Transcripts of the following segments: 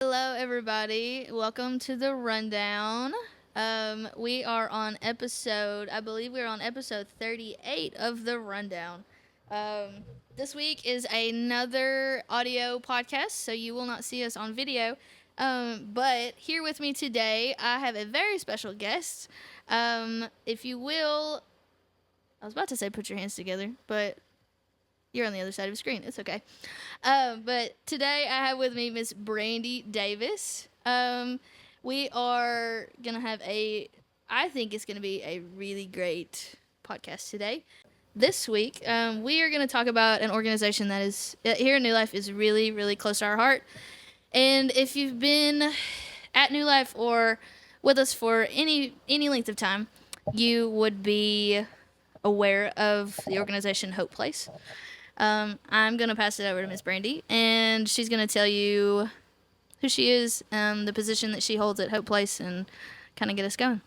Hello, everybody. Welcome to the rundown. We are on I believe we're on episode 38 of the rundown. This week is another audio podcast, so you will not see us on video. But here with me today, I have a very special guest. If you will, I was about to say put your hands together, but you're on the other side of the screen. It's okay. But today I have with me Miss Brandy Davis. We are going to have I think it's going to be a really great podcast today. This week, we are going to talk about an organization that is, here in New Life, is really, really close to our heart. And if you've been at New Life or with us for any length of time, you would be aware of the organization Hope Place. I'm going to pass it over to Miss Brandy, and she's going to tell you who she is, the position that she holds at Hope Place, and kind of get us going.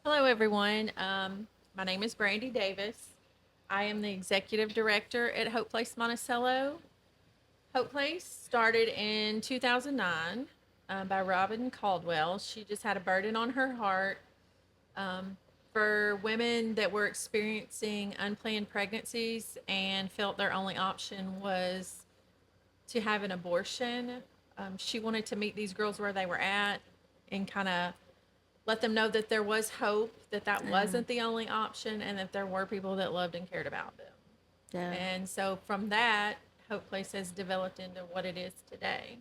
Hello, everyone. My name is Brandy Davis. I am the executive director at Hope Place Monticello. Hope Place started in 2009 by Robin Caldwell. She just had a burden on her heart for women that were experiencing unplanned pregnancies and felt their only option was to have an abortion. She wanted to meet these girls where they were at and kind of let them know that there was hope, that wasn't the only option, and that there were people that loved and cared about them. Yeah. And so from that, Hope Place has developed into what it is today.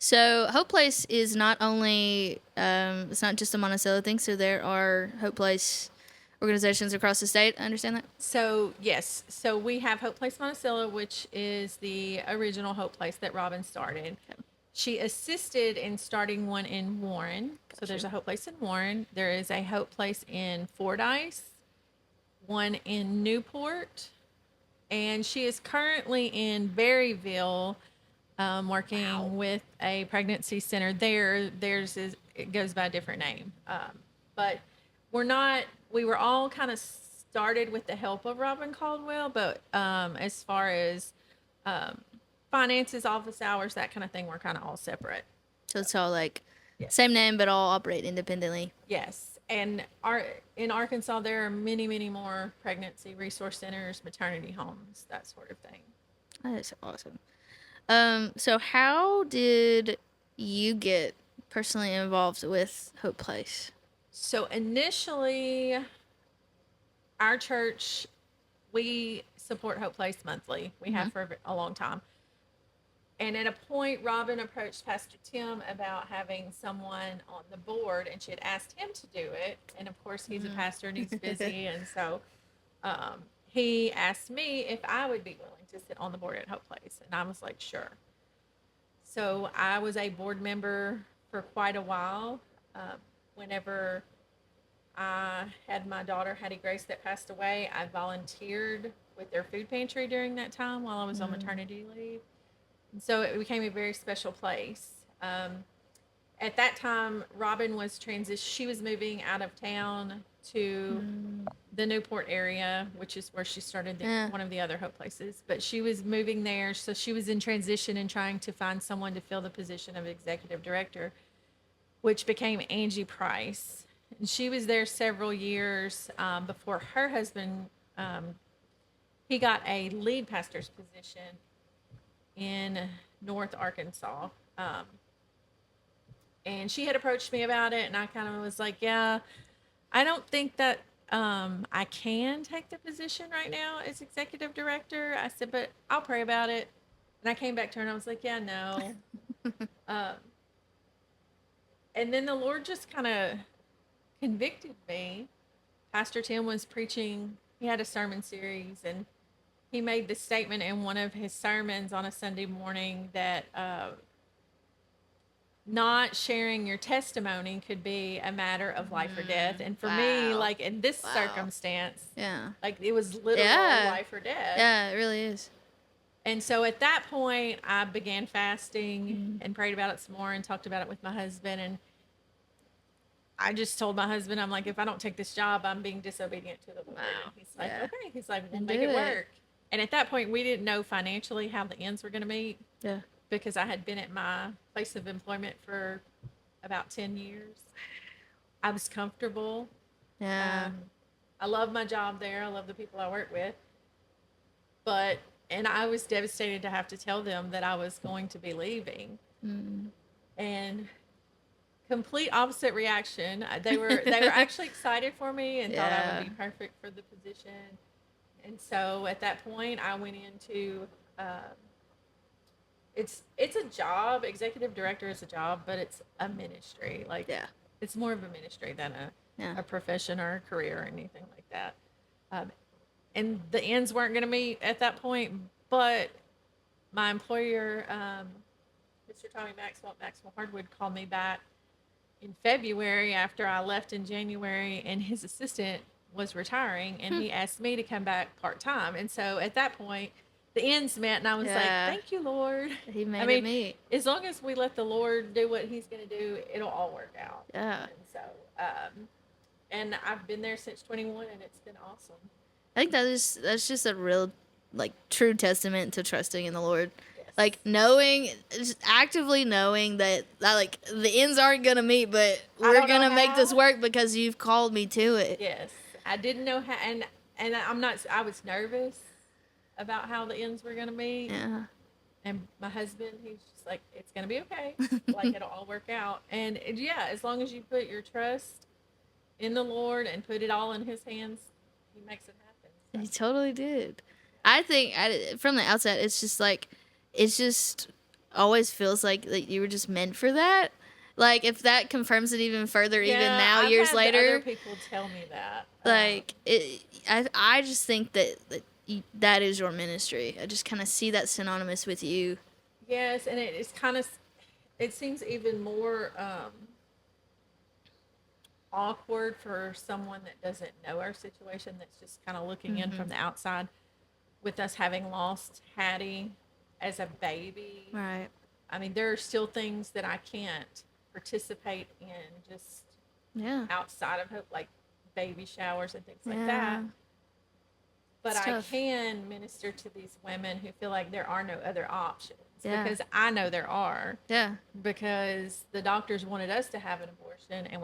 So Hope Place is not only, it's not just a Monticello thing, so there are Hope Place organizations across the state. I understand that? So, yes. So we have Hope Place Monticello, which is the original Hope Place that Robin started. Okay. She assisted in starting one in Warren. Gotcha. So there's a Hope Place in Warren. There is a Hope Place in Fordyce, one in Newport, and she is currently in Berryville, working with a pregnancy center there. It goes by a different name. But we were all kind of started with the help of Robin Caldwell, but as far as finances, office hours, that kind of thing, we're kind of all separate. So it's all like same name, but all operate independently. Yes. And in Arkansas, there are many, many more pregnancy resource centers, maternity homes, that sort of thing. That is awesome. So how did you get personally involved with Hope Place? So initially, our church, we support Hope Place monthly. We have for a long time. And at a point, Robin approached Pastor Tim about having someone on the board, and she had asked him to do it. And of course, he's a pastor and he's busy. And so he asked me if I would be willing to sit on the board at Hope Place. And I was like, sure. So I was a board member for quite a while. Whenever I had my daughter, Hattie Grace, that passed away, I volunteered with their food pantry during that time while I was on maternity leave. And so it became a very special place. At that time, Robin was she was moving out of town to the Newport area, which is where she started one of the other Hope Places. But she was moving there, so she was in transition and trying to find someone to fill the position of executive director, which became Angie Price. And she was there several years before her husband, he got a lead pastor's position in North Arkansas. And she had approached me about it, and I kind of was like, yeah, I don't think that I can take the position right now as executive director. I said, but I'll pray about it. And I came back to her and I was like, yeah, no. And then the Lord just kind of convicted me. Pastor Tim was preaching, he had a sermon series, and he made the statement in one of his sermons on a Sunday morning that not sharing your testimony could be a matter of life or death. And for me, like in this circumstance, like it was literal life or death. Yeah, it really is. And so at that point, I began fasting and prayed about it some more and talked about it with my husband. And I just told my husband, I'm like, if I don't take this job, I'm being disobedient to the Lord. And he's like, okay. He's like, we'll make it work. And at that point, we didn't know financially how the ends were going to meet. Yeah. because I had been at my place of employment for about 10 years. I was comfortable. Yeah. Um, I love my job there. I love the people I work with. But, and I was devastated to have to tell them that I was going to be leaving. Mm. And complete opposite reaction. They were actually excited for me and thought I would Yeah. be perfect for the position. And so at that point, I went into it's a job. Executive director is a job, but it's a ministry. Like Yeah. it's more of a ministry than Yeah. a profession or a career or anything like that. Um, and the ends weren't going to meet at that point. But my employer, Mr. Tommy Maxwell Hardwood, called me back in February after I left in January, and his assistant was retiring, and Hmm. he asked me to come back part time. And so at that point, the ends met, and I was like, Yeah. "Thank you, Lord." He I made it mean, meet. as long as we let the Lord do what He's going to do, it'll all work out. Yeah. And so, and I've been there since 21, and it's been awesome. I think that's just a real like true testament to trusting in the Lord. Yes. Like knowing, just actively knowing that like the ends aren't gonna meet, but I we're don't know gonna make this how. work because you've called me to it. Yes, I didn't know how, and I'm not. I was nervous about how the ends were going to meet. Yeah. And my husband, he's just like, it's going to be okay. Like, it'll all work out. And yeah, as long as you put your trust in the Lord and put it all in His hands, He makes it happen. He So, totally did. I think from the outset, it's just like, it's just always feels like that you were just meant for that. Like if that confirms it even further, even yeah, now I've years had the other later, people tell me that. like it, I just think that is your ministry. I just kind of see that synonymous with you. Yes, and it's kind of, it seems even more awkward for someone that doesn't know our situation, that's just kind of looking in from the outside, with us having lost Hattie as a baby. Right. I mean, there are still things that I can't participate in just Yeah. outside of like baby showers and things like Yeah. that. But It's I tough. can minister to these women who feel like there are no other options, Yeah. because I know there are. Yeah. Because the doctors wanted us to have an abortion, and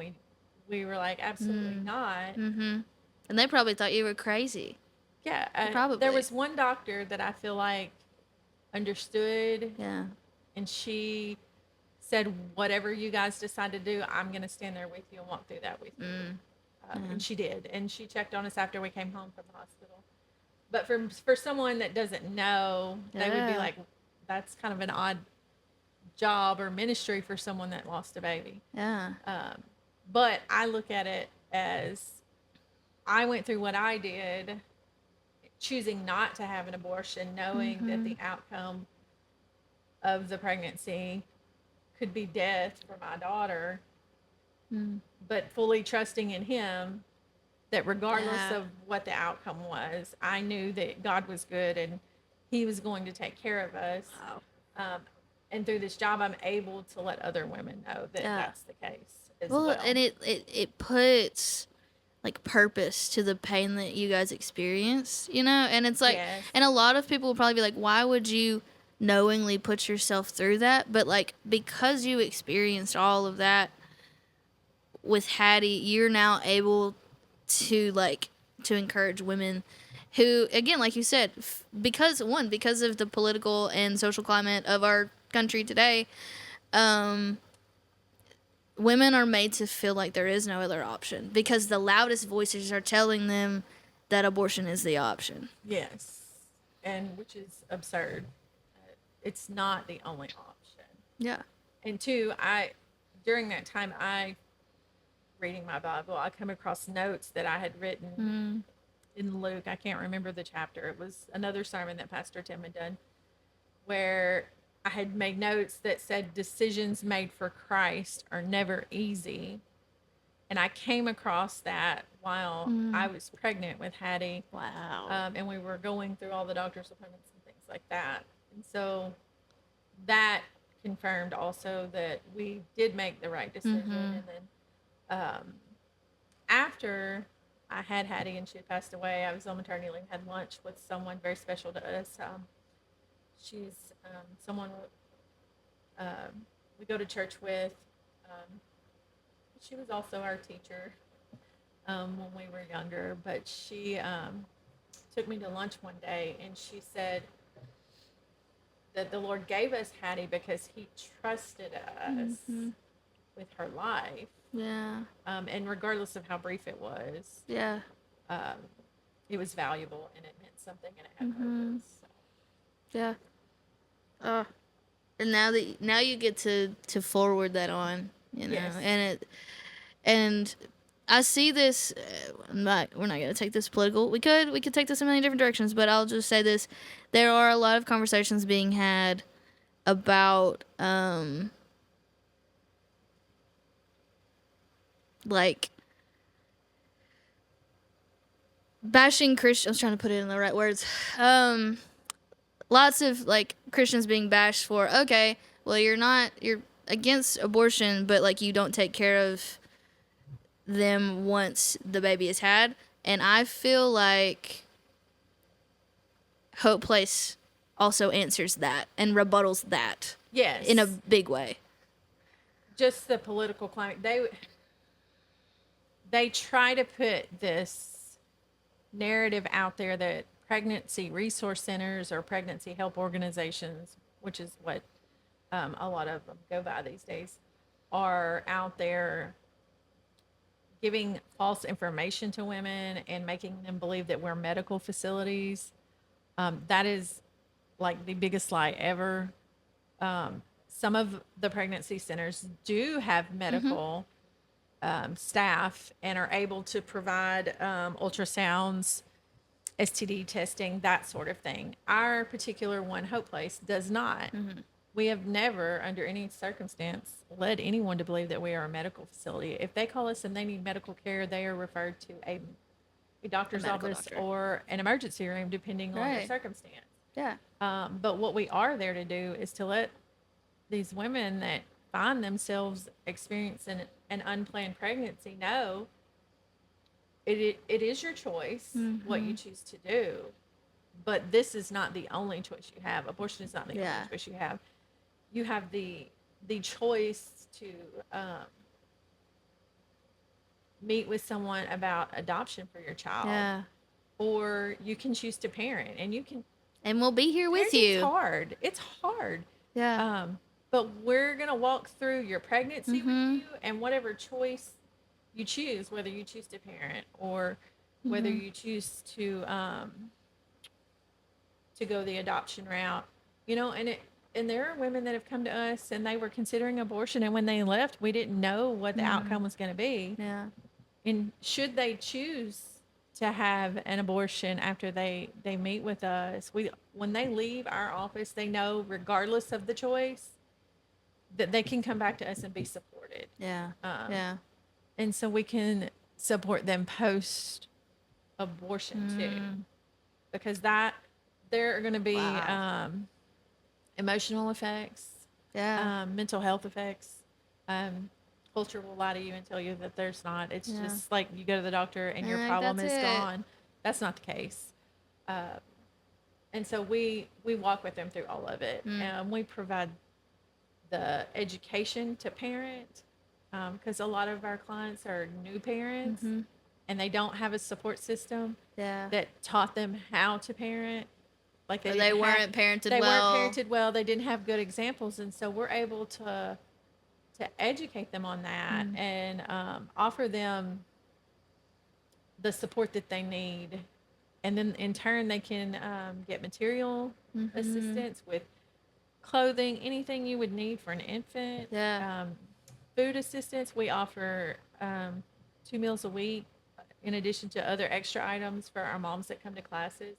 we were like, absolutely not. Mm-hmm. And they probably thought you were crazy. Yeah, there Probably. was one doctor that I feel like understood, Yeah. and she said, whatever you guys decide to do, I'm going to stand there with you and walk through that with you. And she did. And she checked on us after we came home from the hospital. But for someone that doesn't know, they would be Yeah. like, that's kind of an odd job or ministry for someone that lost a baby. Yeah. But I look at it as, I went through what I did, choosing not to have an abortion, knowing that the outcome of the pregnancy could be death for my daughter, but fully trusting in Him that regardless Yeah. of what the outcome was, I knew that God was good and He was going to take care of us. Wow. And through this job, I'm able to let other women know that Yeah. that's the case as Well, well. and it puts like purpose to the pain that you guys experience, you know? And it's like, Yes. and a lot of people will probably be like, why would you knowingly put yourself through that? But like, because you experienced all of that with Hattie, you're now able to like, to encourage women who, again, like you said, because of the political and social climate of our country today, women are made to feel like there is no other option because the loudest voices are telling them that abortion is the option. Yes. And which is absurd. It's not the only option. Yeah. And two, during that time, reading my Bible, I come across notes that I had written in Luke. I can't remember the chapter. It was another sermon that Pastor Tim had done, where I had made notes that said decisions made for Christ are never easy. And I came across that while I was pregnant with Hattie. Wow. And we were going through all the doctor's appointments and things like that. And so that confirmed also that we did make the right decision. And then after I had Hattie and she had passed away, I was on maternity leave, had lunch with someone very special to us. She's someone we go to church with. Um, she was also our teacher when we were younger, but she took me to lunch one day and she said that the Lord gave us Hattie because He trusted us Mm-hmm. with her life. Yeah. And regardless of how brief it was, Yeah. um, it was valuable and it meant something and it had Mm-hmm. purpose. So. Yeah. And now you get to forward that on, Yes. and I see this. We're not gonna take this political. We could take this in many different directions, but I'll just say this: there are a lot of conversations being had about like bashing Christians. I was trying to put it in the right words. Lots of like Christians being bashed for, okay, well you're against abortion, but like you don't take care of them once the baby is had. And I feel like Hope Place also answers that and rebuttals that Yes. in a big way. Just the political climate. They try to put this narrative out there that pregnancy resource centers or pregnancy help organizations, which is what a lot of them go by these days, are out there giving false information to women and making them believe that we're medical facilities. That is like the biggest lie ever. Some of the pregnancy centers do have medical staff and are able to provide ultrasounds, STD testing, that sort of thing. Our particular one, Hope Place, does not. We have never, under any circumstance, led anyone to believe that we are a medical facility. If they call us and they need medical care, they are referred to a doctor's office doctor. or an emergency room, depending on their Right. circumstance. Yeah. But what we are there to do is to let these women that find themselves experiencing an unplanned pregnancy know it is your choice what you choose to do, but this is not the only choice you have. Abortion is not the only choice you have. You have the choice to meet with someone about adoption for your child. Yeah. Or you can choose to parent, and you can. And we'll be here with Parenting's you. hard. It's hard. Yeah. But we're gonna walk through your pregnancy with you, and whatever choice you choose, whether you choose to parent or whether you choose to go the adoption route, and there are women that have come to us and they were considering abortion, and when they left, we didn't know what the outcome was going to be. Yeah. And should they choose to have an abortion after they meet with us, when they leave our office, they know, regardless of the choice, that they can come back to us and be supported. Yeah. Yeah. And so we can support them post abortion too, because there are going to be emotional effects, mental health effects. Culture will lie to you and tell you that there's not. It's just like you go to the doctor and your problem is gone. That's not the case. And so we walk with them through all of it. We provide the education to parent, because a lot of our clients are new parents and they don't have a support system that taught them how to parent. Like they weren't parented well. They weren't parented well. They didn't have good examples, and so we're able to educate them on that and offer them the support that they need, and then in turn they can get material assistance with clothing, anything you would need for an infant. Food assistance. We offer 2 meals a week in addition to other extra items for our moms that come to classes.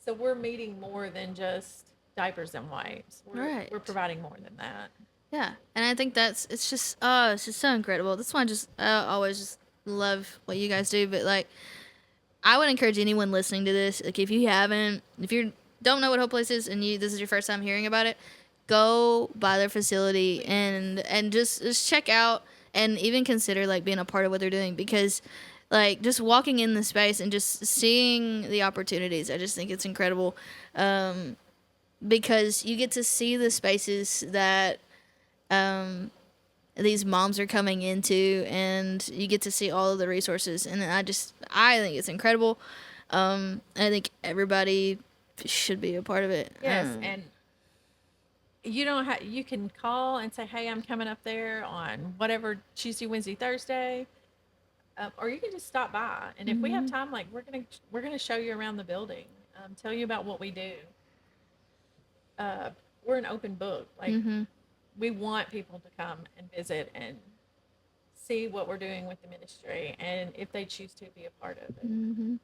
So we're meeting more than just diapers and wipes. We're providing more than that. Yeah, and I think it's just so incredible. That's why I always just love what you guys do. But like, I would encourage anyone listening to this, like if you don't know what Hope Place is and this is your first time hearing about it, go by their facility and just check out and even consider like being a part of what they're doing, because like just walking in the space and just seeing the opportunities, I just think it's incredible, because you get to see the spaces that um, these moms are coming into, and you get to see all of the resources. And I think it's incredible. I think everybody should be a part of it. Yes, and you don't have, you can call and say, hey, I'm coming up there on whatever Tuesday, Wednesday, Thursday, or you can just stop by. And if we have time, like we're gonna show you around the building, tell you about what we do. We're an open book. Like we want people to come and visit and see what we're doing with the ministry, and if they choose to be a part of it.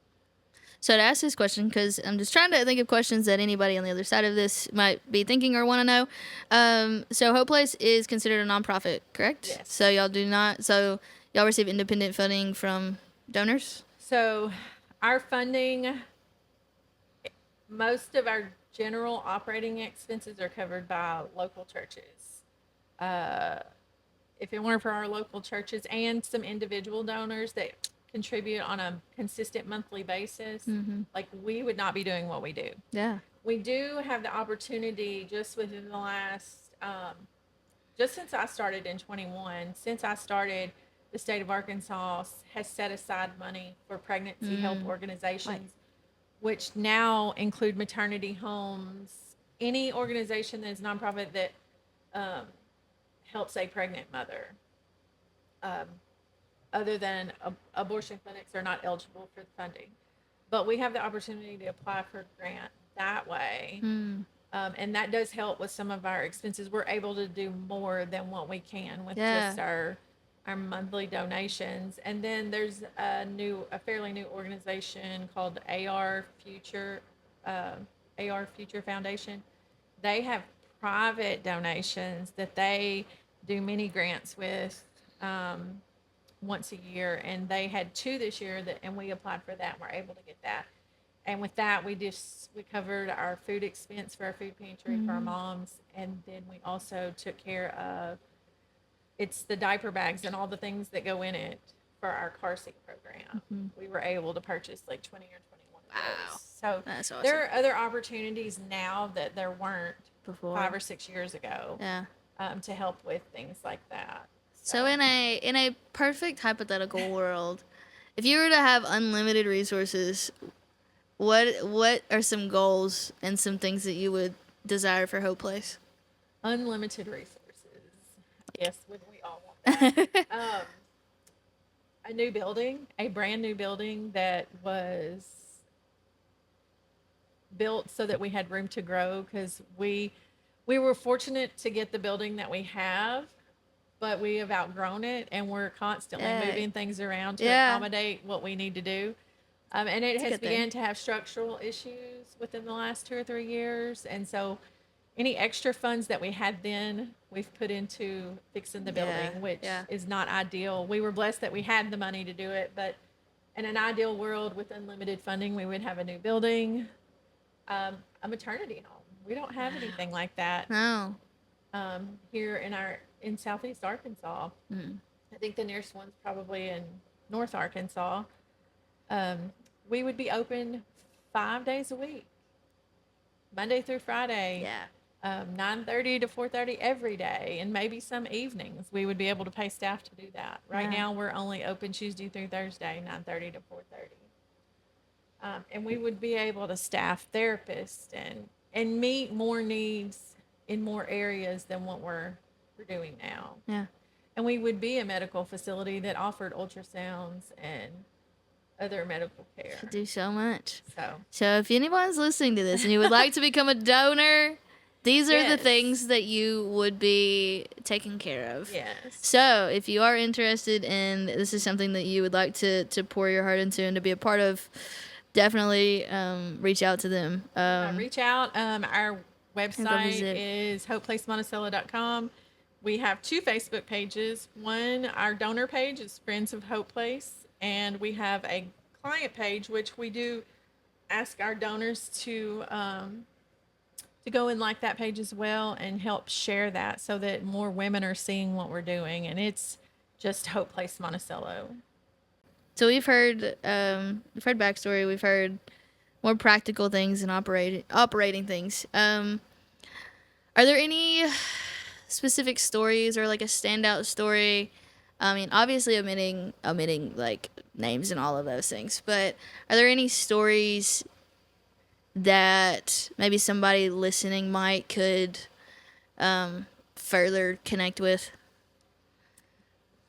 So to ask this question, because I'm just trying to think of questions that anybody on the other side of this might be thinking or want to know. So Hope Place is considered a nonprofit, correct? Yes. So y'all do not. So y'all receive independent funding from donors. So our funding, most of our general operating expenses are covered by local churches. If it weren't for our local churches and some individual donors that contribute on a consistent monthly basis, like we would not be doing what we do. Yeah. We do have the opportunity just within the last, just since I started in 21, since I started, the state of Arkansas has set aside money for pregnancy help organizations, which now include maternity homes, any organization that is nonprofit that helps a pregnant mother. Other than abortion clinics are not eligible for the funding. But we have the opportunity to apply for a grant that way. And that does help with some of our expenses. We're able to do more than what we can with just our monthly donations. And then there's a fairly new organization called AR Future Foundation. They have private donations that they do mini grants with once a year, and they had 2 this year and we applied for that and we're able to get that. And with that, we covered our food expense for our food pantry for our moms, and then we also took care of it's the diaper bags and all the things that go in it for our car seat program. We were able to purchase like 20 or 21 of those. So That's awesome. there are other opportunities now that there weren't Before. 5 or 6 years ago. Yeah. To help with things like that. So in a perfect hypothetical world, if you were to have unlimited resources, what are some goals and some things that you would desire for Hope Place? Unlimited resources. Yes, wouldn't we all want that? A new building, a brand new building that was built so that we had room to grow, because we were fortunate to get the building that we have, but we have outgrown it, and we're constantly moving things around to accommodate what we need to do. And it has begun to have structural issues within the last 2 or 3 years. And so any extra funds that we had then, we've put into fixing the building, which is not ideal. We were blessed that we had the money to do it, but in an ideal world with unlimited funding, we would have a new building, a maternity home. We don't have anything like that. No. Here in Southeast Arkansas. I think the nearest one's probably in North Arkansas. We would be open 5 days a week, Monday through Friday. Yeah. 9:30 to 4:30 every day, and maybe some evenings. We would be able to pay staff to do that. Right now, we're only open Tuesday through Thursday, 9:30 to 4:30. And we would be able to staff therapists and meet more needs in more areas than what we're doing now. Yeah. And we would be a medical facility that offered ultrasounds and other medical care. Could do so much. So if anyone's listening to this and you would like to become a donor, these are the things that you would be taken care of. Yes. So if you are interested and this is something that you would like to pour your heart into and to be a part of, definitely reach out to them. Reach out. Our website is hopeplacemonticello.com. We have 2 Facebook pages. One, our donor page is Friends of Hope Place, and we have a client page, which we do ask our donors to go and like that page as well and help share that so that more women are seeing what we're doing. And it's just Hope Place Monticello. So we've heard backstory. We've heard more practical things and operating things. Are there any specific stories or like a standout story? I mean, obviously omitting like names and all of those things, but are there any stories that maybe somebody listening might could further connect with?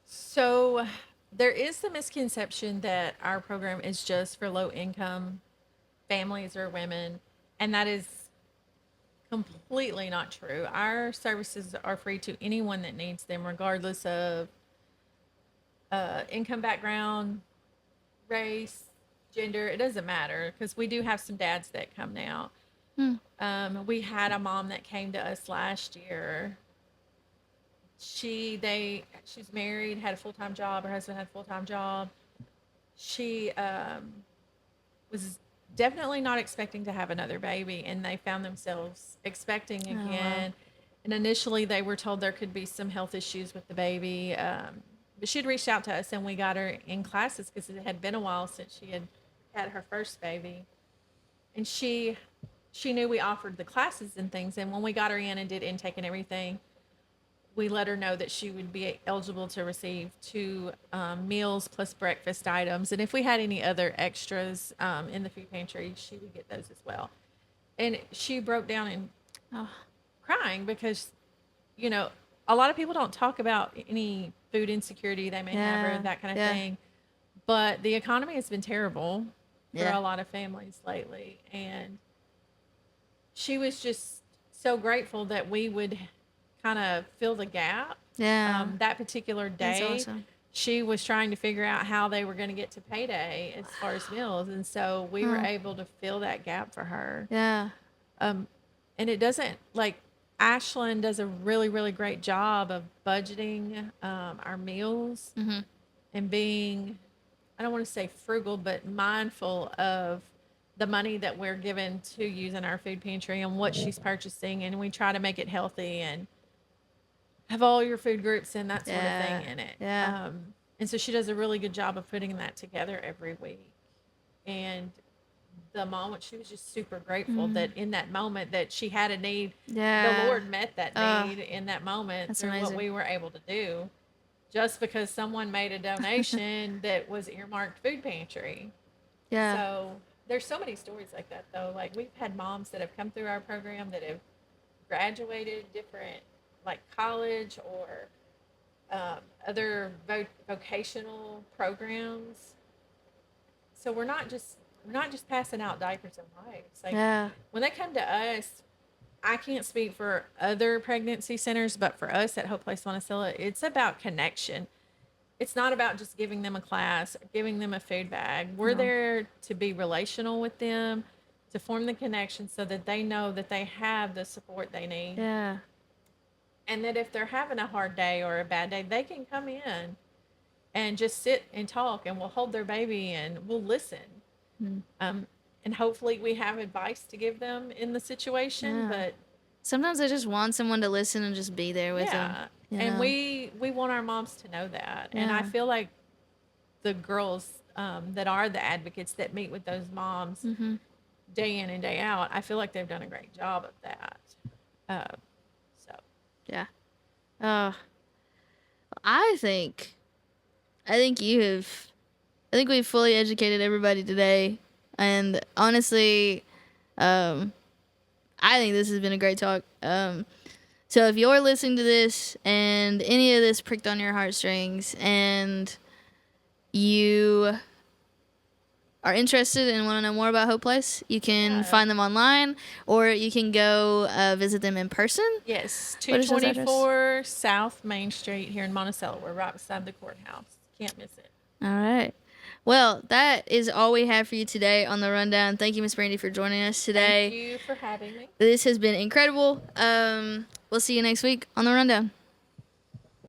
So there is the misconception that our program is just for low income families or women, and that is completely not true. Our services are free to anyone that needs them, regardless of income background, race, gender. It doesn't matter because we do have some dads that come now. We had a mom that came to us last year. She's married, had a full time job. Her husband had a full time job. She was definitely not expecting to have another baby, and they found themselves expecting Oh, wow. again. And initially, they were told there could be some health issues with the baby. But she'd reached out to us, and we got her in classes because it had been a while since she had had her first baby. And she knew we offered the classes and things. And when we got her in and did intake and everything, we let her know that she would be eligible to receive two meals plus breakfast items. And if we had any other extras in the food pantry, she would get those as well. And she broke down and crying because, you know, a lot of people don't talk about any food insecurity they may have or that kind of thing. But the economy has been terrible for a lot of families lately. And she was just so grateful that we would kind of fill the gap. That particular day, That's awesome. she was trying to figure out how they were going to get to payday as far as meals, and so we were able to fill that gap for her. Yeah. And it doesn't like Ashlyn does a really really great job of budgeting our meals and being, I don't want to say frugal, but mindful of the money that we're given to use in our food pantry and what she's purchasing, and we try to make it healthy and have all your food groups and that sort of thing in it. And so she does a really good job of putting that together every week. And the moment she was just super grateful that in that moment that she had a need, the Lord met that need in that moment through what we were able to do, just because someone made a donation that was earmarked food pantry. So there's so many stories like that though. Like we've had moms that have come through our program that have graduated different like college or other vocational programs. So we're not just passing out diapers and wipes. Like when they come to us, I can't speak for other pregnancy centers, but for us at Hope Place Monticello, it's about connection. It's not about just giving them a class, giving them a food bag. We're there to be relational with them, to form the connection so that they know that they have the support they need. And that if they're having a hard day or a bad day, they can come in and just sit and talk, and we'll hold their baby and we'll listen. And hopefully we have advice to give them in the situation, but sometimes I just want someone to listen and just be there with them. And we want our moms to know that. And I feel like the girls that are the advocates that meet with those moms day in and day out, I feel like they've done a great job of that. I think we've fully educated everybody today, and honestly, I think this has been a great talk. So if you're listening to this and any of this pricked on your heartstrings and you are interested and want to know more about Hope Place, you can find them online, or you can go visit them in person. Yes, 224 South Main Street here in Monticello. We're right beside the courthouse. Can't miss it. All right. Well, that is all we have for you today on the rundown. Thank you, Miss Brandy, for joining us today. Thank you for having me. This has been incredible. We'll see you next week on the rundown.